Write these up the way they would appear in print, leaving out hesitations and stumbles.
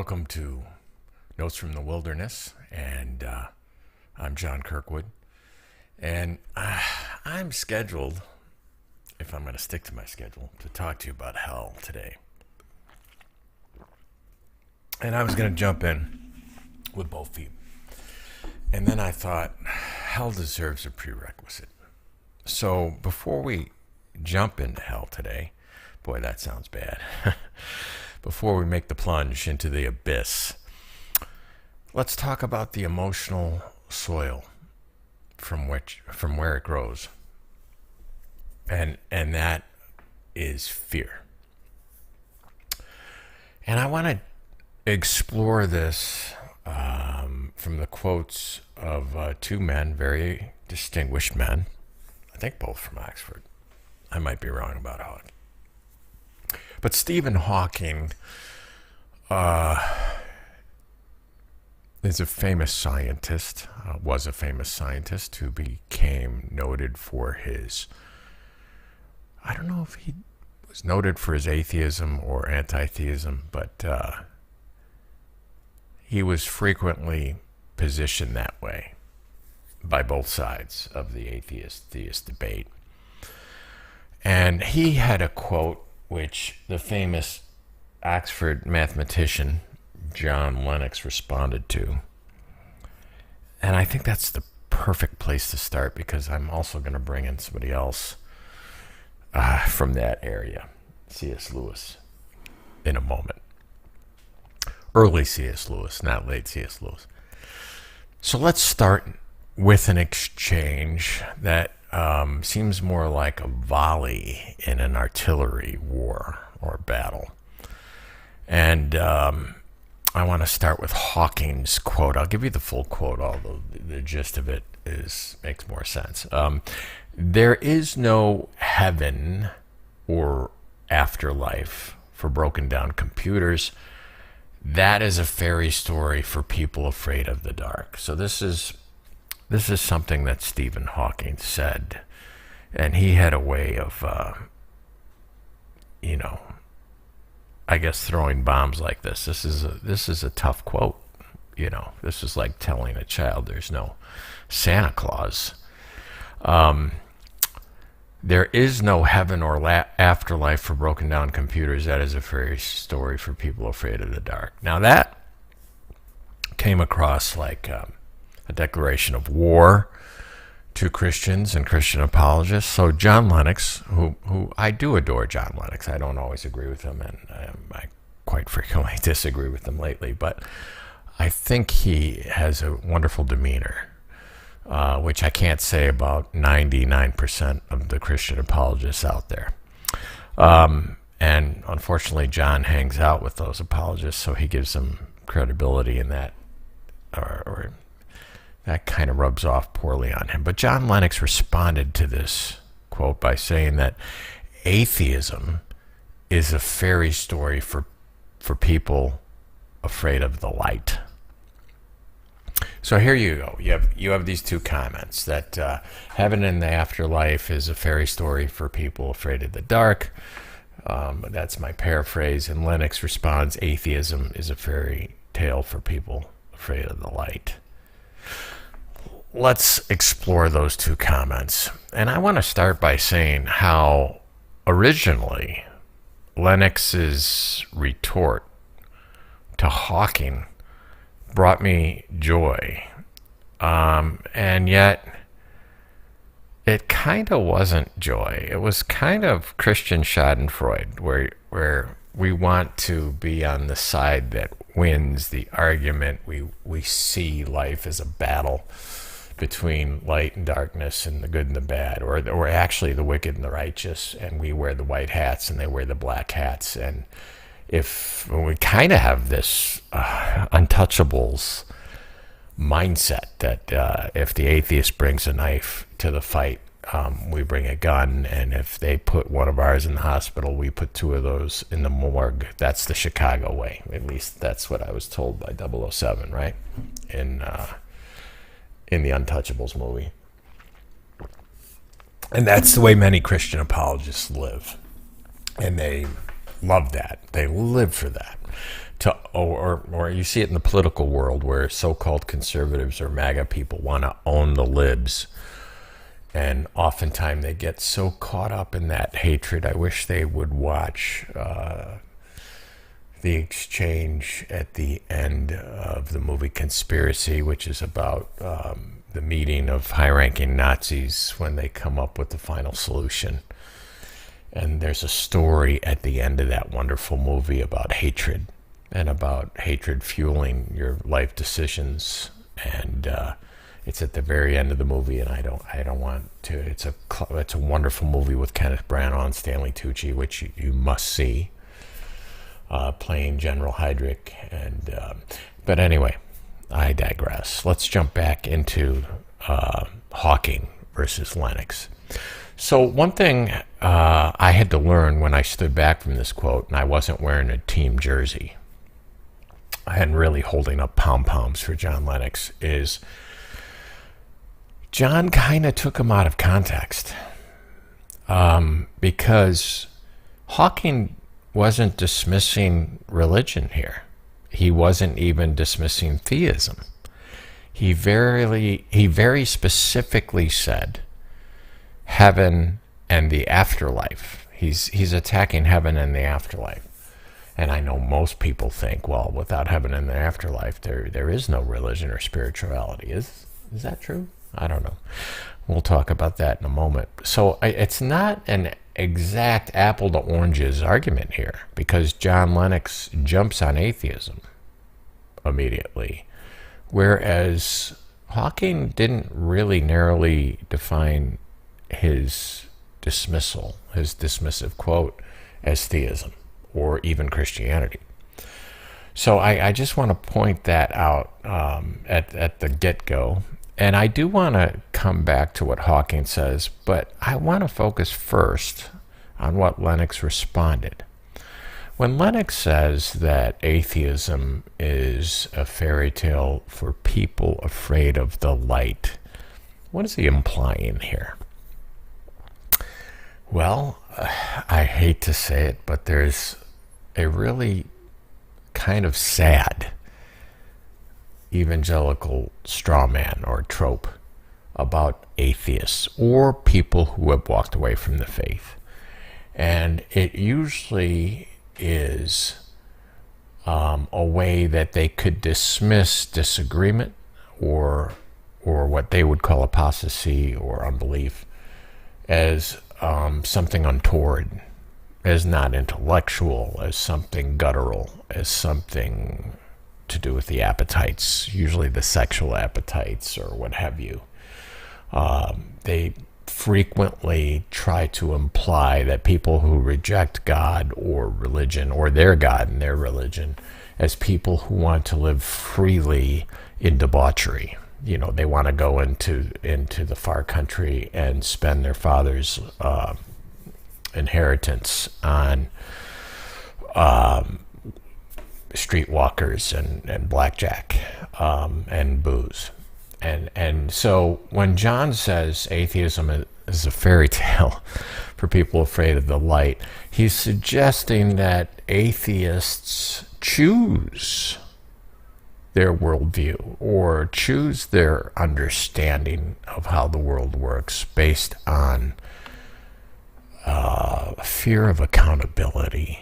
Welcome to Notes from the Wilderness, and I'm John Kirkwood, and I'm scheduled, if I'm going to stick to my schedule, to talk to you about hell today. And I was going to jump in with both feet, and then I thought, hell deserves a prerequisite. So before we jump into hell today, boy, that sounds bad. Before we make the plunge into the abyss, let's talk about the emotional soil from where it grows. And that is fear. And I want to explore this from the quotes of two men, very distinguished men. I think both from Oxford. I might be wrong about Hawking. But Stephen Hawking is a famous scientist, was a famous scientist who became noted for his, I don't know if he was noted for his atheism or anti-theism, but he was frequently positioned that way by both sides of the atheist-theist debate. And he had a quote which the famous Oxford mathematician John Lennox responded to. And I think that's the perfect place to start, because I'm also going to bring in somebody else from that area, C.S. Lewis, in a moment. Early C.S. Lewis, not late C.S. Lewis. So let's start with an exchange that seems more like a volley in an artillery war or battle. And I want to start with Hawking's quote. I'll give you the full quote, although the gist of it makes more sense. There is no heaven or afterlife for broken down computers. That is a fairy story for people afraid of the dark. So this is something that Stephen Hawking said, and he had a way of, I guess throwing bombs like this. This is a tough quote. This is like telling a child there's no Santa Claus. There is no heaven or afterlife for broken down computers. That is a fairy story for people afraid of the dark. Now that came across like a declaration of war to Christians and Christian apologists. So John Lennox, who I do adore John Lennox. I don't always agree with him, and I quite frequently disagree with him lately, but I think he has a wonderful demeanor, which I can't say about 99% of the Christian apologists out there. And unfortunately, John hangs out with those apologists, so he gives them credibility in that, or that kind of rubs off poorly on him. But John Lennox responded to this quote by saying that atheism is a fairy story for people afraid of the light. So here you go. You have these two comments that heaven and the afterlife is a fairy story for people afraid of the dark. That's my paraphrase. And Lennox responds, atheism is a fairy tale for people afraid of the light. Let's explore those two comments. And I want to start by saying how originally Lennox's retort to Hawking brought me joy. And yet it kind of wasn't joy. It was kind of Christian Schadenfreude, where we want to be on the side that wins the argument. We see life as a battle between light and darkness and the good and the bad, or actually the wicked and the righteous, and we wear the white hats and they wear the black hats. And if we kind of have this untouchables mindset that if the atheist brings a knife to the fight, we bring a gun, and if they put one of ours in the hospital, we put two of those in the morgue. That's the Chicago way. At least that's what I was told by 007, right? In the Untouchables movie. And that's the way many Christian apologists live. And they love that. They live for that. or you see it in the political world where so-called conservatives or MAGA people want to own the libs. And oftentimes they get so caught up in that hatred. I wish they would watch the exchange at the end of the movie Conspiracy, which is about the meeting of high-ranking Nazis when they come up with the final solution. And there's a story at the end of that wonderful movie about hatred, and about hatred fueling your life decisions. And it's at the very end of the movie, and I don't want to. It's a wonderful movie with Kenneth Branagh and Stanley Tucci, which you must see, playing General Heydrich. And but anyway, I digress. Let's jump back into Hawking versus Lennox. So one thing I had to learn when I stood back from this quote, and I wasn't wearing a team jersey, I hadn't really holding up pom-poms for John Lennox, is John kind of took him out of context, because Hawking wasn't dismissing religion here. He wasn't even dismissing theism. He very specifically said heaven and the afterlife. He's attacking heaven and the afterlife. And I know most people think, well, without heaven and the afterlife, there is no religion or spirituality. Is that true? I don't know. We'll talk about that in a moment. So it's not an exact apple to oranges argument here, because John Lennox jumps on atheism immediately, whereas Hawking didn't really narrowly define his dismissive quote as theism or even Christianity. So I just want to point that out at the get-go. And I do want to come back to what Hawking says, but I want to focus first on what Lennox responded. When Lennox says that atheism is a fairy tale for people afraid of the light, what is he implying here? Well, I hate to say it, but there's a really kind of sad evangelical straw man or trope about atheists or people who have walked away from the faith. And it usually is a way that they could dismiss disagreement or what they would call apostasy or unbelief as something untoward, as not intellectual, as something guttural, as something to do with the appetites, usually the sexual appetites or what have you. They frequently try to imply that people who reject God or religion, or their God and their religion, as people who want to live freely in debauchery. You know, they want to go into the far country and spend their father's inheritance on streetwalkers and blackjack and booze. And so when John says atheism is a fairy tale for people afraid of the light, he's suggesting that atheists choose their worldview or choose their understanding of how the world works based on fear of accountability,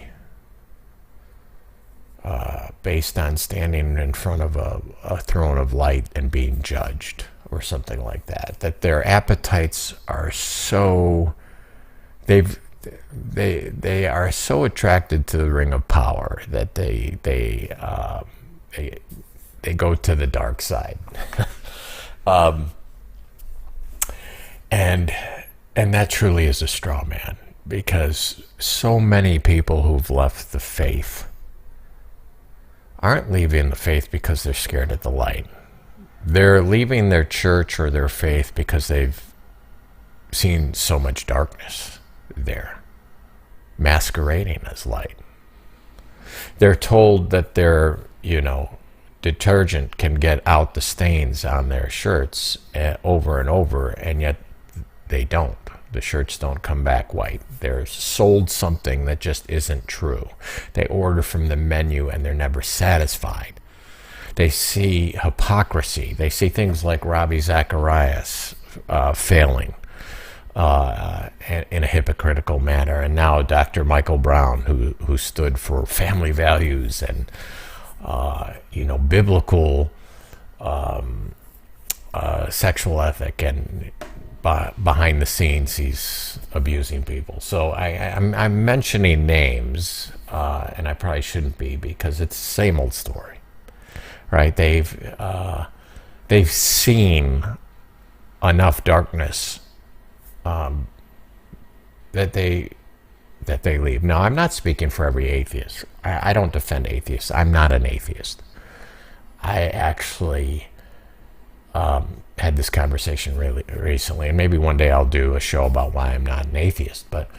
based on standing in front of a throne of light and being judged or something like that. That their appetites are so they are so attracted to the ring of power that they go to the dark side. And that truly is a straw man, because so many people who've left the faith aren't leaving the faith because they're scared of the light. They're leaving their church or their faith because they've seen so much darkness there, masquerading as light. They're told that their, detergent can get out the stains on their shirts over and over, and yet they don't. The shirts don't come back white. They're sold something that just isn't true. They order from the menu and they're never satisfied. They see hypocrisy. They see things like Ravi Zacharias failing in a hypocritical manner, and now Dr. Michael Brown, who stood for family values and biblical sexual ethic, and behind the scenes he's abusing people. So I'm mentioning names, and I probably shouldn't be, because it's the same old story, right? They've seen enough darkness that they leave. Now, I'm not speaking for every atheist. I don't defend atheists. I'm not an atheist. I actually had this conversation really recently, and maybe one day I'll do a show about why I'm not an atheist. But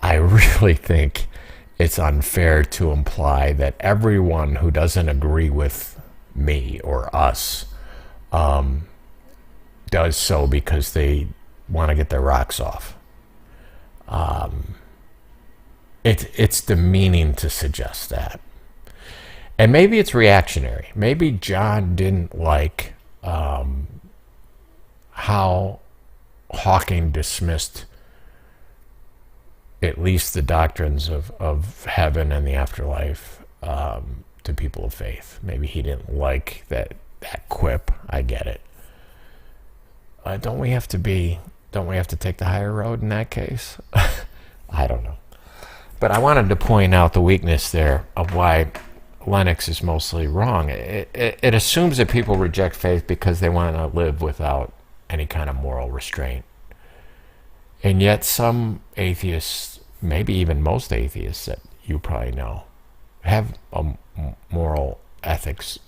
I really think it's unfair to imply that everyone who doesn't agree with me or us does so because they want to get their rocks off. It's demeaning to suggest that. And maybe it's reactionary. Maybe John didn't like how Hawking dismissed at least the doctrines of heaven and the afterlife to people of faith. Maybe he didn't like that quip. I get it. Don't we have to take the higher road in that case? I don't know. But I wanted to point out the weakness there of why Lennox is mostly wrong. It assumes that people reject faith because they want to live without any kind of moral restraint. And yet some atheists, maybe even most atheists that you probably know, have a moral ethics,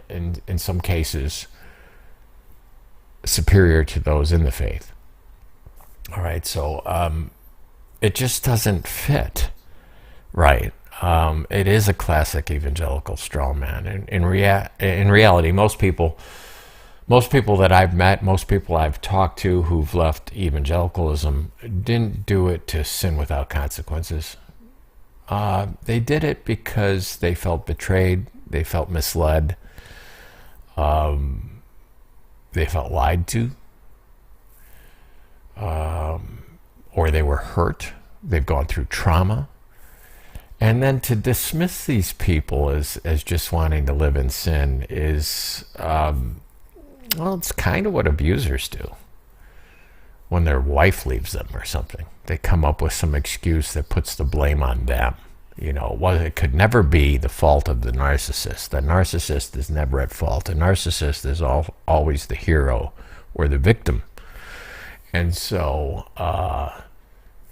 in some cases superior to those in the faith. All right, so it just doesn't fit, right? It is a classic evangelical straw man. In reality, most people that I've met, most people I've talked to who've left evangelicalism didn't do it to sin without consequences. They did it because they felt betrayed, they felt misled, they felt lied to, or they were hurt. They've gone through trauma. And then to dismiss these people as just wanting to live in sin is, it's kind of what abusers do when their wife leaves them or something. They come up with some excuse that puts the blame on them. It could never be the fault of the narcissist. The narcissist is never at fault. The narcissist is always the hero or the victim. And so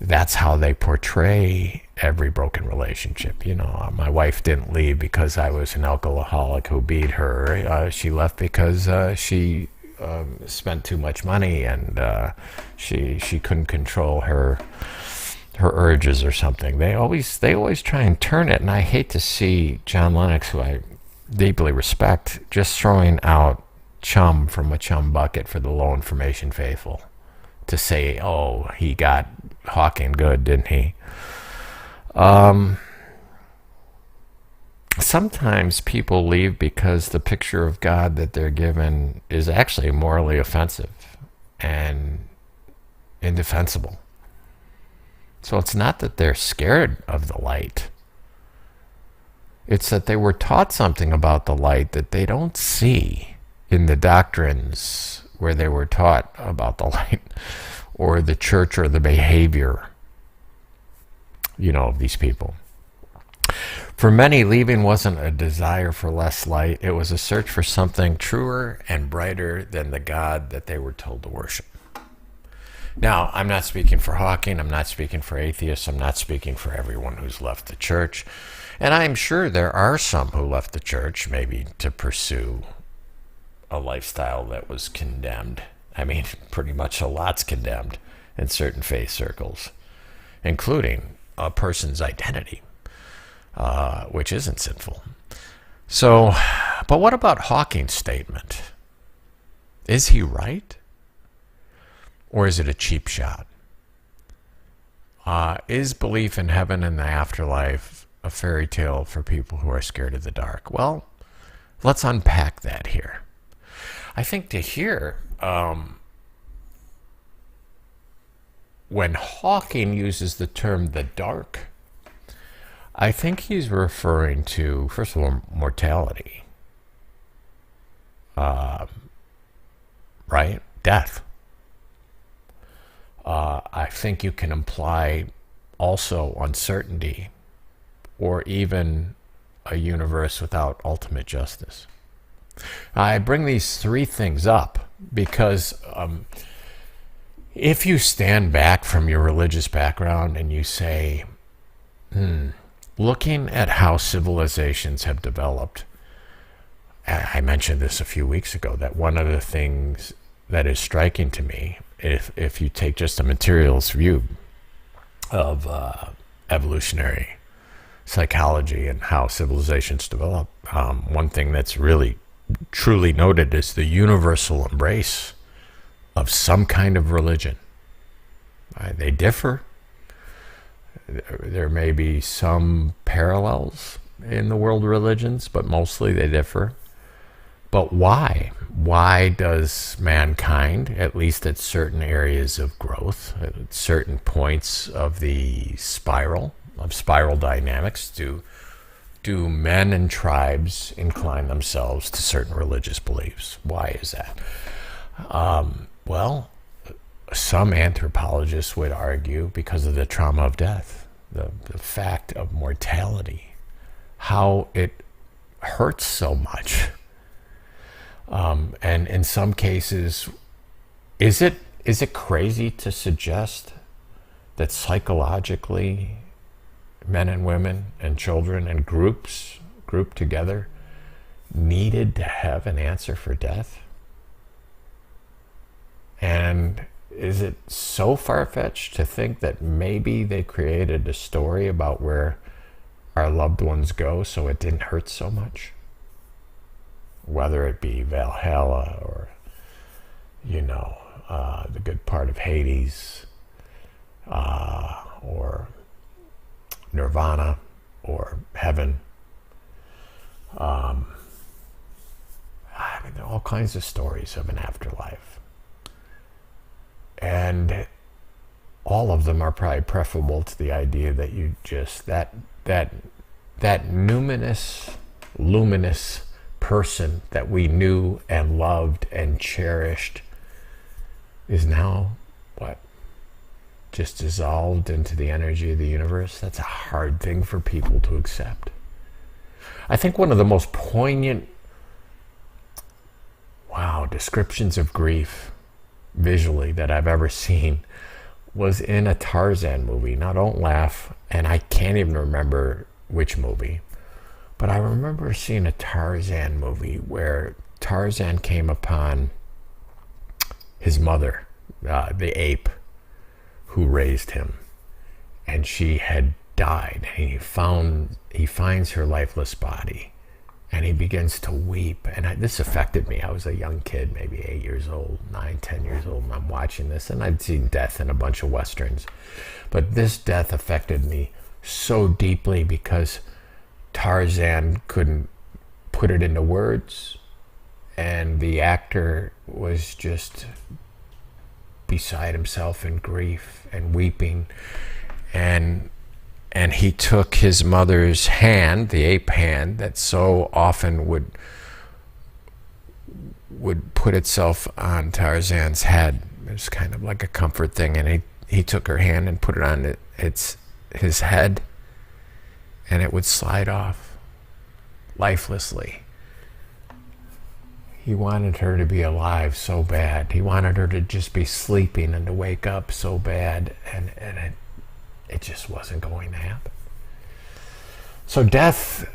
that's how they portray every broken relationship. My wife didn't leave because I was an alcoholic who beat her. She left because she spent too much money, and she couldn't control her urges or something. They always try and turn it, and I hate to see John Lennox, who I deeply respect, just throwing out chum from a chum bucket for the low information faithful to say, oh, he got Hawking good, didn't he? Sometimes people leave because the picture of God that they're given is actually morally offensive and indefensible. So it's not that they're scared of the light. It's that they were taught something about the light that they don't see in the doctrines where they were taught about the light, or the church, or the behavior, of these people. For many, leaving wasn't a desire for less light. It was a search for something truer and brighter than the God that they were told to worship. Now, I'm not speaking for Hawking. I'm not speaking for atheists. I'm not speaking for everyone who's left the church. And I'm sure there are some who left the church maybe to pursue a lifestyle that was condemned. I mean, pretty much a lot's condemned in certain faith circles, including a person's identity, which isn't sinful. So, but what about Hawking's statement? Is he right? Or is it a cheap shot? Is belief in heaven and the afterlife a fairy tale for people who are scared of the dark? Well, let's unpack that here. I think to hear when Hawking uses the term the dark, I think he's referring to, first of all, mortality, right? Death. I think you can imply also uncertainty, or even a universe without ultimate justice. I bring these three things up because if you stand back from your religious background and you say, looking at how civilizations have developed, I mentioned this a few weeks ago, that one of the things that is striking to me, if you take just a materials view of evolutionary psychology and how civilizations develop, one thing that's really truly noted is the universal embrace of some kind of religion. They differ. There may be some parallels in the world religions, but mostly they differ. But why? Why does mankind, at least at certain areas of growth, at certain points of the spiral dynamics, do men and tribes incline themselves to certain religious beliefs? Why is that? Well, some anthropologists would argue because of the trauma of death, the fact of mortality, how it hurts so much. And in some cases, is it crazy to suggest that psychologically men and women and children and groups grouped together needed to have an answer for death? And is it so far-fetched to think that maybe they created a story about where our loved ones go so it didn't hurt so much? Whether it be Valhalla or, the good part of Hades, or Nirvana, or heaven. There are all kinds of stories of an afterlife. And all of them are probably preferable to the idea that you just, that numinous, luminous person that we knew and loved and cherished is now, just dissolved into the energy of the universe. That's a hard thing for people to accept. I think one of the most poignant, descriptions of grief visually that I've ever seen was in a Tarzan movie. Now don't laugh, and I can't even remember which movie, but I remember seeing a Tarzan movie where Tarzan came upon his mother, the ape who raised him, and she had died. And he finds her lifeless body, and he begins to weep. And this affected me. I was a young kid, maybe 8 years old, 9, 10 years old, and I'm watching this, and I'd seen death in a bunch of Westerns. But this death affected me so deeply because Tarzan couldn't put it into words, and the actor was just beside himself in grief and weeping, and he took his mother's hand, the ape hand that so often would put itself on Tarzan's head. It was kind of like a comfort thing, and he took her hand and put it on his head, and it would slide off lifelessly. He wanted her to be alive so bad. He wanted her to just be sleeping and to wake up so bad, and it just wasn't going to happen. So death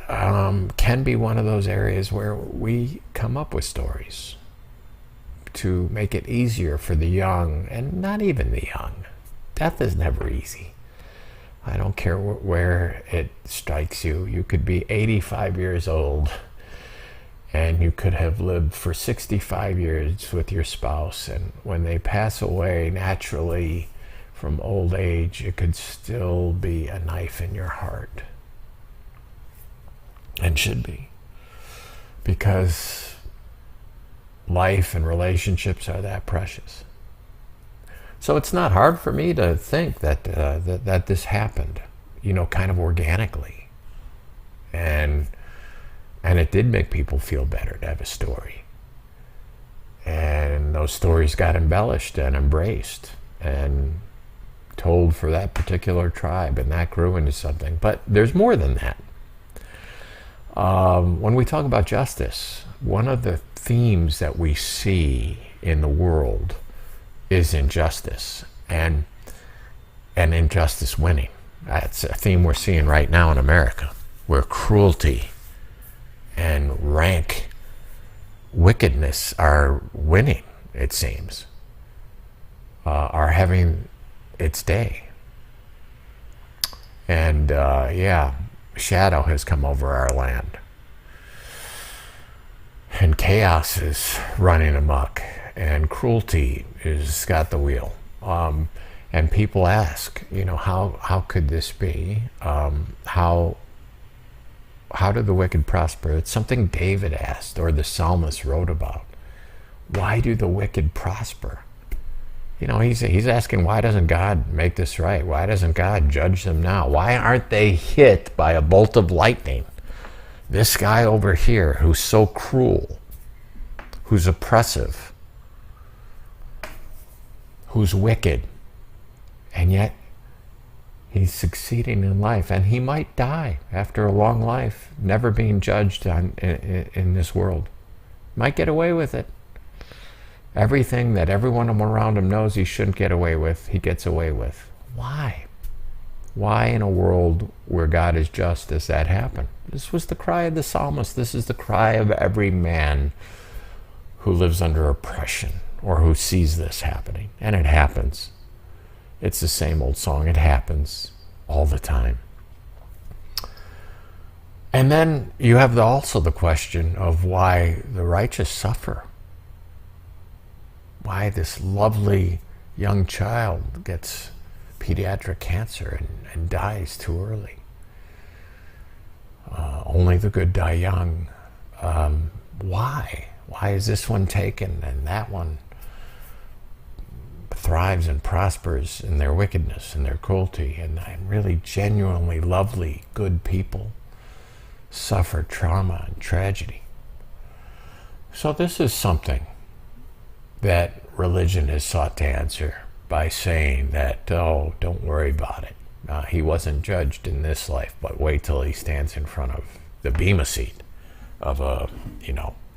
can be one of those areas where we come up with stories to make it easier for the young, and not even the young. Death is never easy. I don't care where it strikes you. You could be 85 years old and you could have lived for 65 years with your spouse, and when they pass away naturally from old age, it could still be a knife in your heart. And should be. Because life and relationships are that precious. So it's not hard for me to think that that this happened, kind of organically. And it did make people feel better to have a story. And those stories got embellished and embraced and told for that particular tribe, and that grew into something. But there's more than that. When we talk about justice, one of the themes that we see in the world is injustice, and injustice winning. That's a theme we're seeing right now in America, where cruelty and rank wickedness are winning, it seems, are having its day. And shadow has come over our land. And chaos is running amok, and cruelty is got the wheel. And people ask, how could this be? How did the wicked prosper? It's something David asked, or the psalmist wrote about. Why do the wicked prosper? He's asking, why doesn't God make this right? Why doesn't God judge them now? Why aren't they hit by a bolt of lightning? This guy over here who's so cruel, who's oppressive, who's wicked, and yet he's succeeding in life, and he might die after a long life, never being judged in this world. Might get away with it. Everything that everyone around him knows he shouldn't get away with, he gets away with. Why? Why in a world where God is just does that happen? This was the cry of the psalmist. This is the cry of every man who lives under oppression or who sees this happening. And it happens. It's the same old song. It happens all the time. And then you have also the question of why the righteous suffer. Why this lovely young child gets pediatric cancer and dies too early. Only the good die young. Why? Why is this one taken and that one thrives and prospers in their wickedness and their cruelty, and really genuinely lovely, good people suffer trauma and tragedy? So this is something that religion has sought to answer by saying that, oh, don't worry about it. He wasn't judged in this life, but wait till he stands in front of the bema seat of a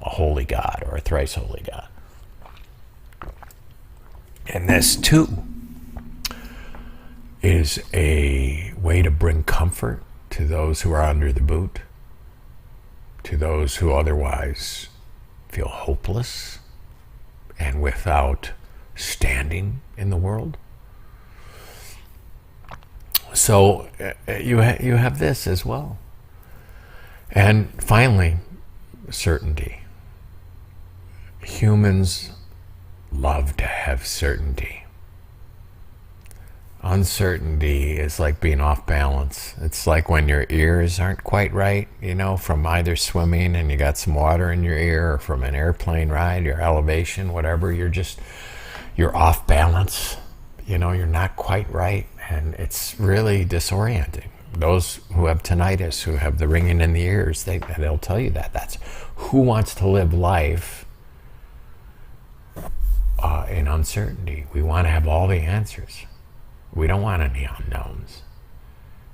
holy God or a thrice holy God. And this too is a way to bring comfort to those who are under the boot, to those who otherwise feel hopeless and without standing in the world. So you have this as well. And finally, certainty. Humans love to have certainty. Uncertainty is like being off balance. It's like when your ears aren't quite right, from either swimming and you got some water in your ear, or from an airplane ride, your elevation, whatever, you're off balance. You're not quite right, and it's really disorienting. Those who have tinnitus, who have the ringing in the ears, they'll tell you that. That's who wants to live life in uncertainty. We want to have all the answers. We don't want any unknowns.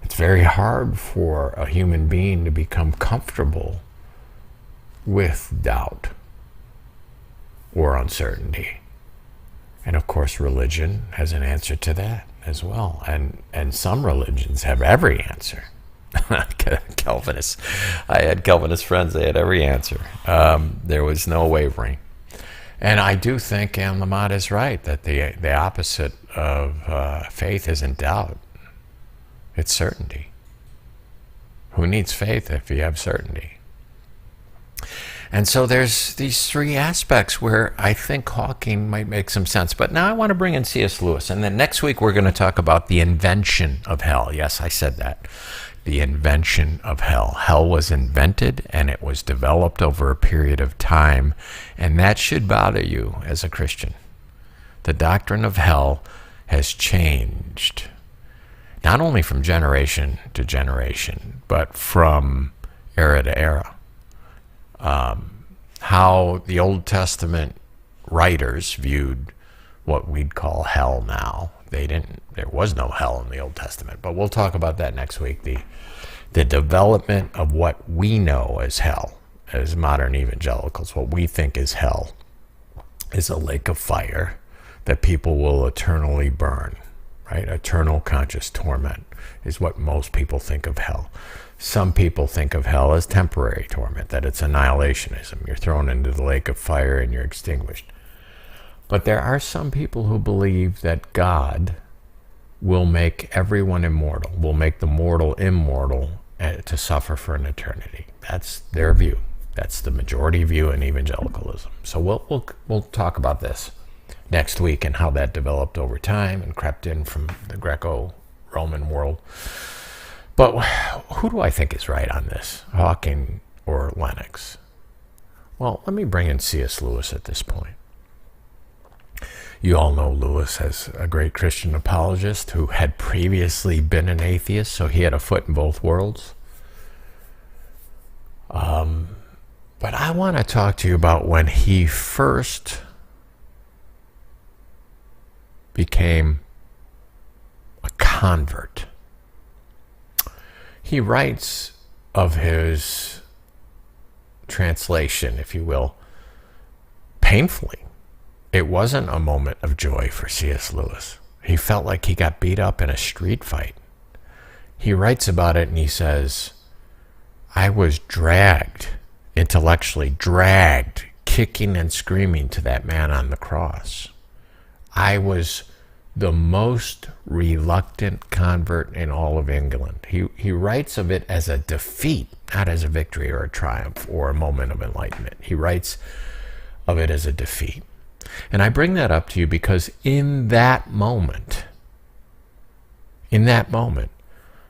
It's very hard for a human being to become comfortable with doubt or uncertainty. And of course, religion has an answer to that as well. And some religions have every answer. Calvinists. I had Calvinist friends, they had every answer. There was no wavering. And I do think Anne Lamott is right, that the opposite of faith isn't doubt. It's certainty. Who needs faith if you have certainty? And so there's these three aspects where I think Hawking might make some sense. But now I want to bring in C.S. Lewis. And then next week we're going to talk about the invention of hell. Yes, I said that. The invention of hell. Hell was invented and it was developed over a period of time. And that should bother you as a Christian. The doctrine of hell has changed, not only from generation to generation, but from era to era. How the Old Testament writers viewed what we'd call hell now. There was no hell in the Old Testament, but we'll talk about that next week. The development of what we know as hell, as modern evangelicals, what we think is hell, is a lake of fire that people will eternally burn, right? Eternal conscious torment is what most people think of hell. Some people think of hell as temporary torment, that it's annihilationism. You're thrown into the lake of fire and you're extinguished. But there are some people who believe that God will make everyone immortal, will make the mortal immortal to suffer for an eternity. That's their view. That's the majority view in evangelicalism. So we'll talk about this next week and how that developed over time and crept in from the Greco-Roman world. But who do I think is right on this, Hawking or Lennox? Well, let me bring in C.S. Lewis at this point. You all know Lewis as a great Christian apologist who had previously been an atheist, so he had a foot in both worlds. But I want to talk to you about when he first became a convert. He writes of his translation, if you will, painfully. It wasn't a moment of joy for C.S. Lewis. He felt like he got beat up in a street fight. He writes about it and he says, I was dragged, intellectually dragged, kicking and screaming to that man on the cross. I was the most reluctant convert in all of England. He writes of it as a defeat, not as a victory or a triumph or a moment of enlightenment. He writes of it as a defeat. And I bring that up to you because in that moment,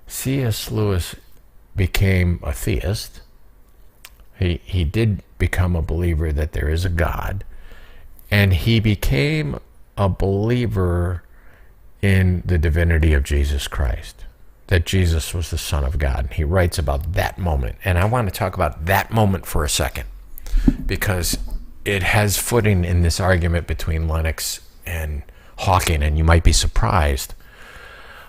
C.S. Lewis became a theist. He did become a believer that there is a God, and he became a believer in the divinity of Jesus Christ, that Jesus was the Son of God. And he writes about that moment. And I want to talk about that moment for a second, because it has footing in this argument between Lennox and Hawking, and you might be surprised.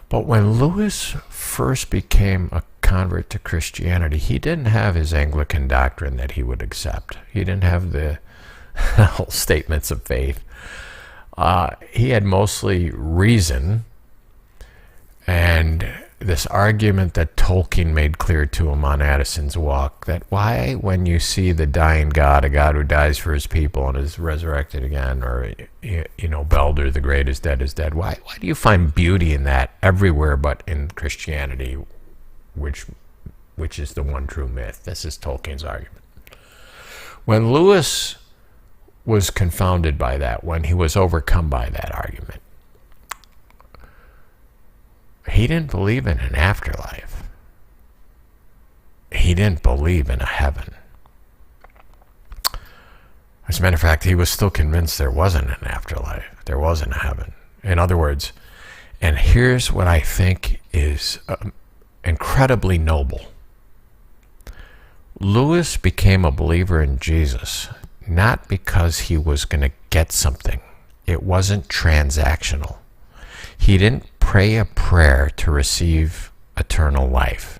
But when Lewis first became a convert to Christianity, he didn't have his Anglican doctrine that he would accept. He didn't have the whole statements of faith. He had mostly reason and this argument that Tolkien made clear to him on Addison's Walk, that why, when you see the dying God, a God who dies for his people and is resurrected again, or, Baldur the Great is dead, why do you find beauty in that everywhere but in Christianity, which is the one true myth? This is Tolkien's argument. When Lewis was confounded by that, when he was overcome by that argument, he didn't believe in an afterlife. He didn't believe in a heaven. As a matter of fact, he was still convinced there wasn't an afterlife. There wasn't a heaven. In other words, and here's what I think is incredibly noble. Lewis became a believer in Jesus not because he was going to get something. It wasn't transactional. He didn't pray a prayer to receive eternal life.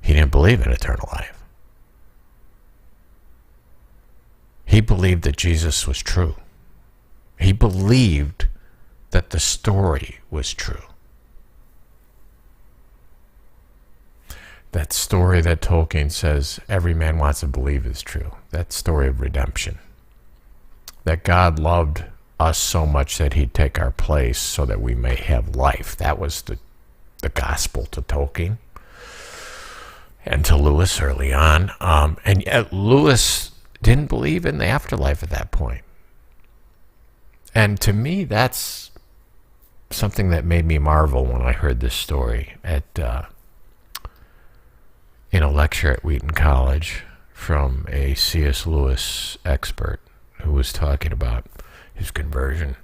He didn't believe in eternal life. He believed that Jesus was true. He believed that the story was true. That story that Tolkien says every man wants to believe is true. That story of redemption. That God loved us so much that he'd take our place so that we may have life. That was the gospel to Tolkien. and to Lewis early on. And yet Lewis didn't believe in the afterlife at that point. And to me, that's something that made me marvel when I heard this story in a lecture at Wheaton College from a C.S. Lewis expert who was talking about his conversion.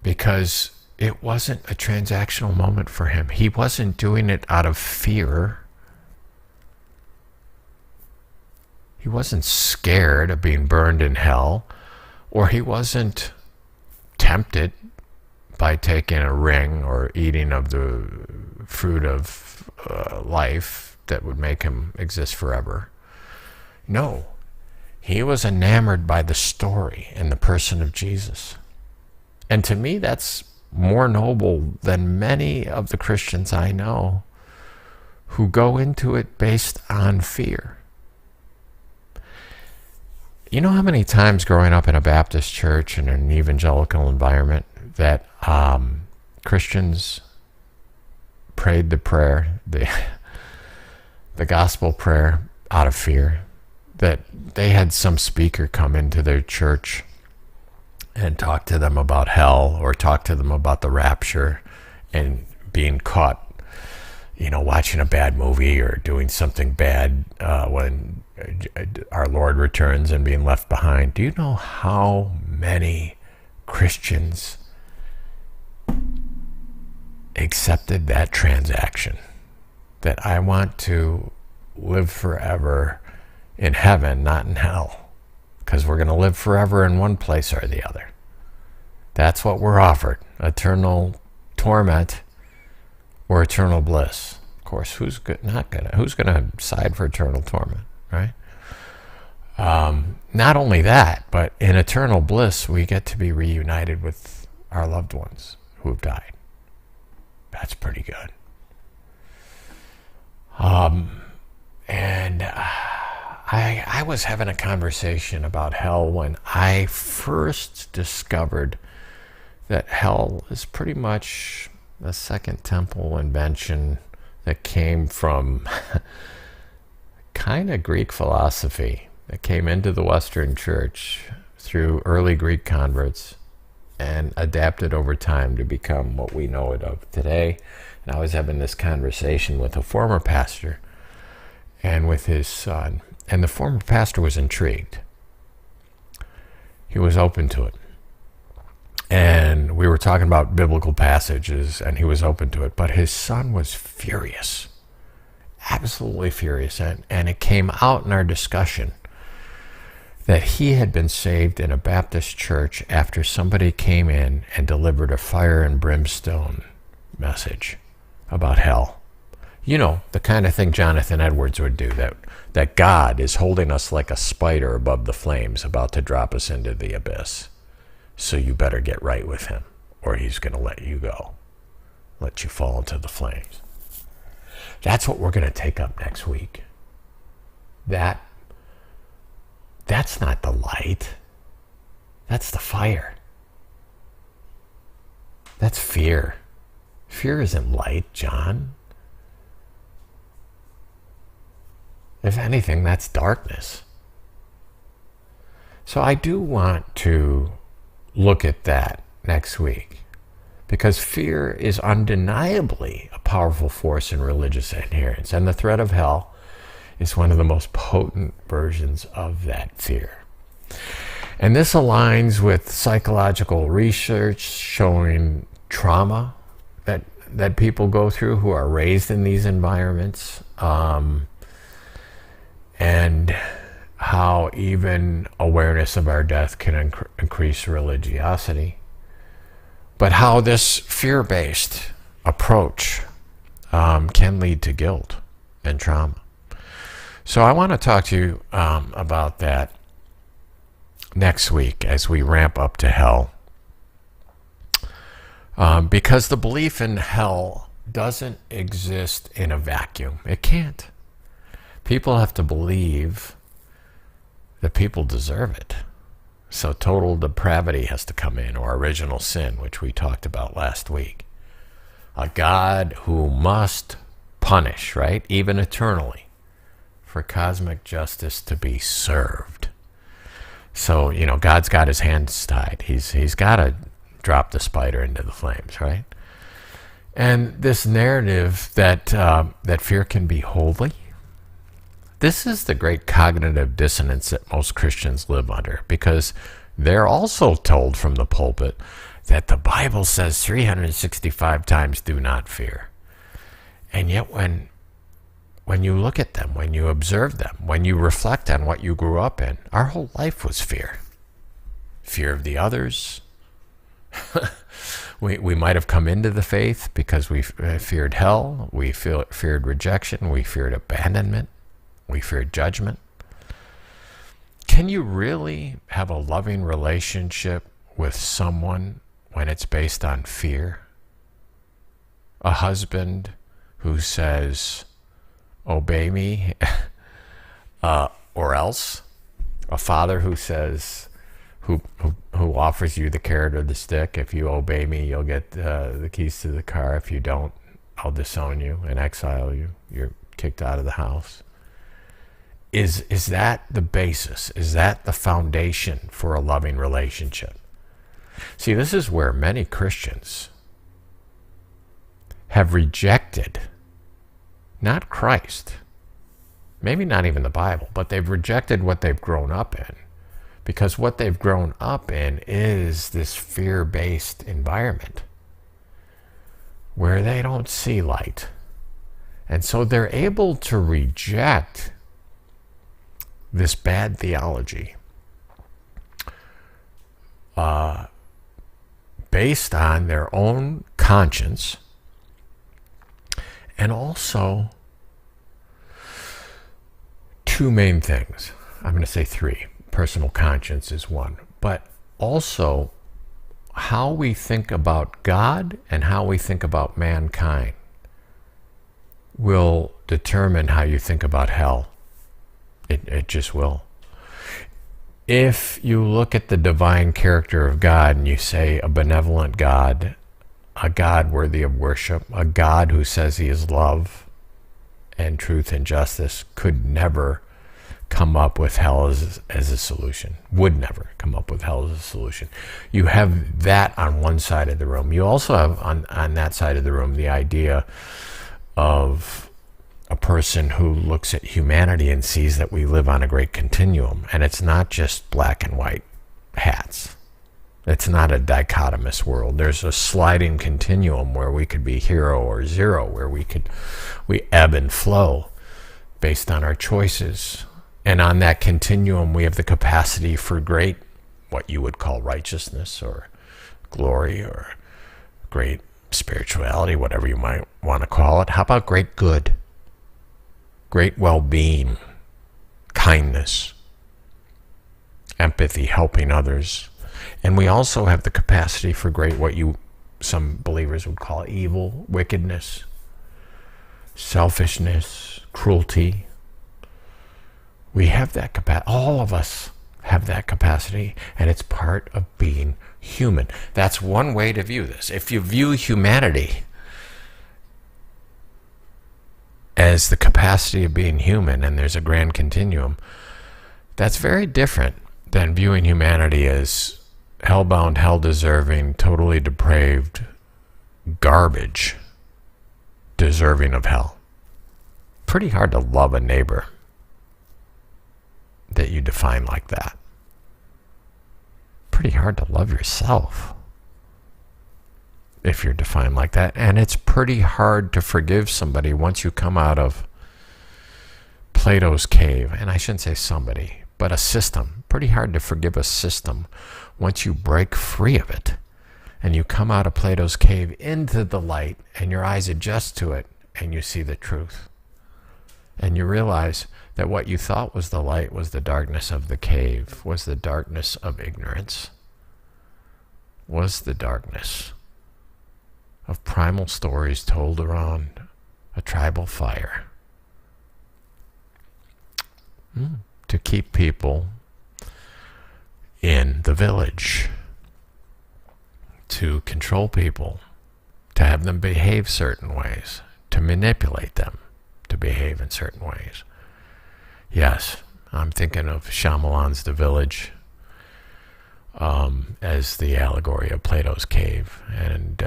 Because it wasn't a transactional moment for him. He wasn't doing it out of fear. He wasn't scared of being burned in hell, or he wasn't tempted by taking a ring or eating of the fruit of life that would make him exist forever. No, he was enamored by the story and the person of Jesus. And to me, that's more noble than many of the Christians I know who go into it based on fear. You know how many times growing up in a Baptist church in an evangelical environment that Christians prayed the prayer, the gospel prayer out of fear, that they had some speaker come into their church and talk to them about hell or talk to them about the rapture and being caught, watching a bad movie or doing something bad when our Lord returns and being left behind. Do you know how many Christians accepted that transaction? That I want to live forever in heaven, not in hell, because we're going to live forever in one place or the other. That's what we're offered: eternal torment or eternal bliss. Of course, who's going to side for eternal torment, right? Not only that, but in eternal bliss, we get to be reunited with our loved ones who have died. That's pretty good. And I was having a conversation about hell when I first discovered that hell is pretty much a Second Temple invention that came from kind of Greek philosophy that came into the Western Church through early Greek converts and adapted over time to become what we know it of today. And I was having this conversation with a former pastor and with his son, and the former pastor was intrigued. He was open to it. And we were talking about biblical passages, and he was open to it. But his son was furious, absolutely furious. And it came out in our discussion that he had been saved in a Baptist church after somebody came in and delivered a fire and brimstone message about hell. You know, the kind of thing Jonathan Edwards would do, that God is holding us like a spider above the flames, about to drop us into the abyss. So you better get right with him, or he's going to let you go, let you fall into the flames. That's what we're going to take up next week. That's not the light. That's the fire. That's fear. Fear isn't light, John. If anything, that's darkness. So I do want to look at that next week, because fear is undeniably a powerful force in religious adherence, and the threat of hell is one of the most potent versions of that fear. And this aligns with psychological research showing trauma that people go through who are raised in these environments, and how even awareness of our death can increase religiosity, but how this fear-based approach can lead to guilt and trauma. So I want to talk to you about that next week as we ramp up to hell, because the belief in hell doesn't exist in a vacuum. It can't. People have to believe that people deserve it. So total depravity has to come in, or original sin, which we talked about last week. A God who must punish, right? Even eternally, for cosmic justice to be served. So, God's got his hands tied. He's got to drop the spider into the flames, right? And this narrative that fear can be holy, this is the great cognitive dissonance that most Christians live under, because they're also told from the pulpit that the Bible says 365 times, do not fear. And yet when you look at them, when you observe them, when you reflect on what you grew up in, our whole life was fear. Fear of the others. We might have come into the faith because we feared hell, we feared rejection, we feared abandonment, we feared judgment. Can you really have a loving relationship with someone when it's based on fear? A husband who says, obey me, or else. A father who says, who offers you the carrot or the stick. If you obey me, you'll get the keys to the car. If you don't, I'll disown you and exile you. You're kicked out of the house. Is that the basis? Is that the foundation for a loving relationship? See, this is where many Christians have rejected not Christ, maybe not even the Bible, but they've rejected what they've grown up in, because what they've grown up in is this fear-based environment where they don't see light. And so they're able to reject this bad theology based on their own conscience, and also two main things. I'm going to say three. Personal conscience is one, but also how we think about God and how we think about mankind will determine how you think about hell. It just will. If you look at the divine character of God and you say a benevolent God, a God worthy of worship, a God who says he is love and truth and justice, could never come up with hell as a solution, would never come up with hell as a solution. You have that on one side of the room. You also have on that side of the room the idea of a person who looks at humanity and sees that we live on a great continuum, and it's not just black and white hats. It's not a dichotomous world. There's a sliding continuum where we could be hero or zero, where we ebb and flow based on our choices. And on that continuum, we have the capacity for great, what you would call righteousness or glory or great spirituality, whatever you might want to call it. How about great good? Great well-being, kindness, empathy, helping others. And we also have the capacity for great, what some believers would call evil, wickedness, selfishness, cruelty. We have that capacity. All of us have that capacity, and it's part of being human. That's one way to view this. If you view humanity as the capacity of being human, and there's a grand continuum, that's very different than viewing humanity as hell-bound, hell-deserving, totally depraved garbage, deserving of hell. Pretty hard to love a neighbor that you define like that. Pretty hard to love yourself if you're defined like that. And it's pretty hard to forgive somebody once you come out of Plato's cave. And I shouldn't say somebody, but a system. Pretty hard to forgive a system once you break free of it and you come out of Plato's cave into the light, and your eyes adjust to it and you see the truth. And you realize that what you thought was the light was the darkness of the cave, was the darkness of ignorance, was the darkness of primal stories told around a tribal fire to keep people in the village, to control people, to have them behave certain ways, to manipulate them to behave in certain ways. Yes, I'm thinking of Shyamalan's The Village as the allegory of Plato's cave. And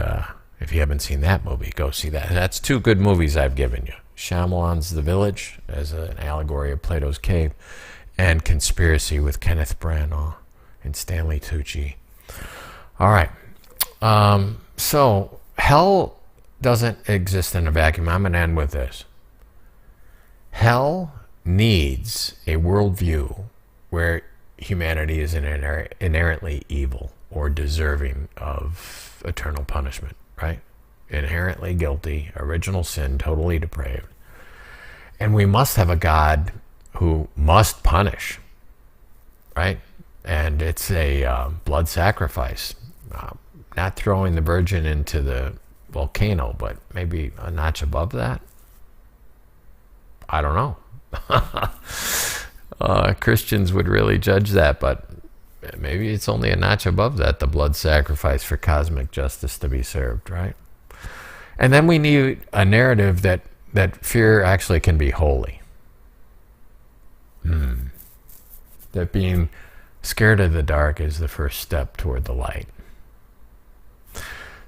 if you haven't seen that movie, go see that. That's two good movies I've given you. Shyamalan's The Village as an allegory of Plato's cave, and Conspiracy with Kenneth Branagh and Stanley Tucci. All right. So hell doesn't exist in a vacuum. I'm going to end with this. Hell needs a worldview where humanity is inherently evil or deserving of eternal punishment, right? Inherently guilty, original sin, totally depraved. And we must have a God who must punish, right? And it's a blood sacrifice. Not throwing the virgin into the volcano, but maybe a notch above that. I don't know. Christians would really judge that, but maybe it's only a notch above that, the blood sacrifice for cosmic justice to be served, right? And then we need a narrative that fear actually can be holy. That being scared of the dark is the first step toward the light.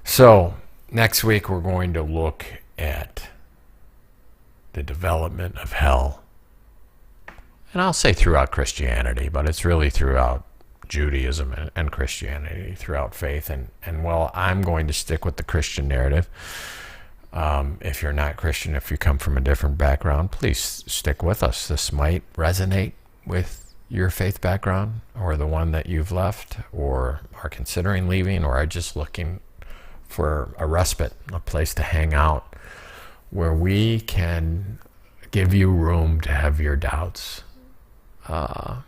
So next week we're going to look at the development of hell. And I'll say throughout Christianity, but it's really throughout Judaism and Christianity, throughout faith. And well, I'm going to stick with the Christian narrative. If you're not Christian, if you come from a different background, please stick with us. This might resonate with your faith background, or the one that you've left, or are considering leaving, or are just looking for a respite, a place to hang out, where we can give you room to have your doubts, and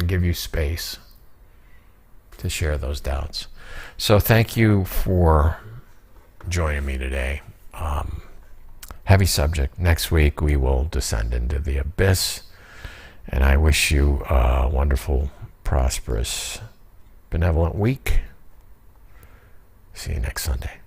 give you space to share those doubts. So thank you for joining me today. Heavy subject. Next week we will descend into the abyss, and I wish you a wonderful, prosperous, benevolent week. See you next Sunday.